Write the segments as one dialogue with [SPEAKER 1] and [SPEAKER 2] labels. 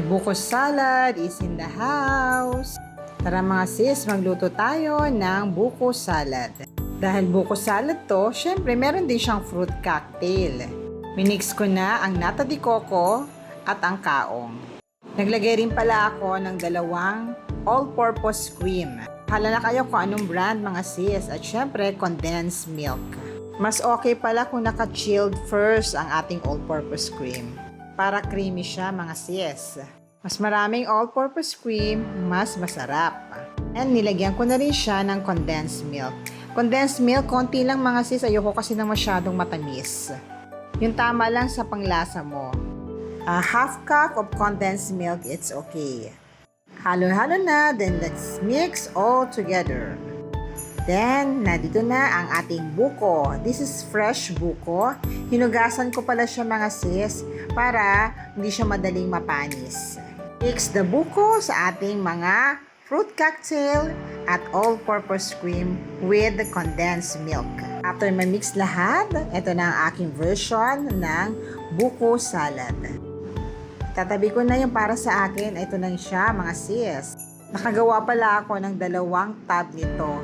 [SPEAKER 1] Buko salad is in the house. Tara mga sis, magluto tayo ng buko salad. Dahil buko salad to, syempre meron din siyang fruit cocktail. Minix ko na ang nata de coco at ang kaong. Naglagay rin pala ako ng 2 all-purpose cream. Hala na kayo kung anong brand mga sis at syempre condensed milk. Mas okay pala kung naka-chilled first ang ating all-purpose cream. Para creamy siya mga sis. Mas maraming all-purpose cream, mas masarap. And nilagyan ko na rin siya ng condensed milk. Condensed milk, konti lang mga sis. Ayoko kasi na masyadong matamis. Yung tama lang sa panglasa mo. A half cup of condensed milk, it's okay. Halo-halo na, then let's mix all together. Then, nandito na ang ating buko. This is fresh buko. Hinugasan ko pala siya mga sis para hindi siya madaling mapanis. Mix the buko sa ating mga fruit cocktail at all-purpose cream with the condensed milk. After ma-mix lahat, ito na ang aking version ng buko salad. Tatabi ko na yung para sa akin. Ito na siya mga sis. Nakagawa pala ako ng 2 tab nito.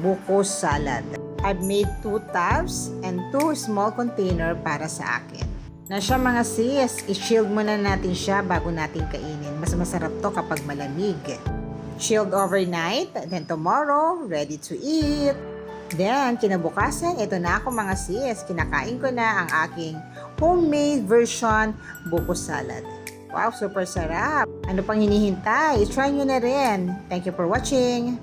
[SPEAKER 1] Buko salad. I've made 2 tabs and 2 small container para sa akin. Na siya mga sis, i-chilled muna natin siya bago natin kainin. Mas masarap to kapag malamig. Chilled overnight, then tomorrow, ready to eat. Then, kinabukasan, ito na ako mga sis. Kinakain ko na ang aking homemade version buko salad. Wow, super sarap. Ano pang hinihintay? I-try nyo na rin. Thank you for watching.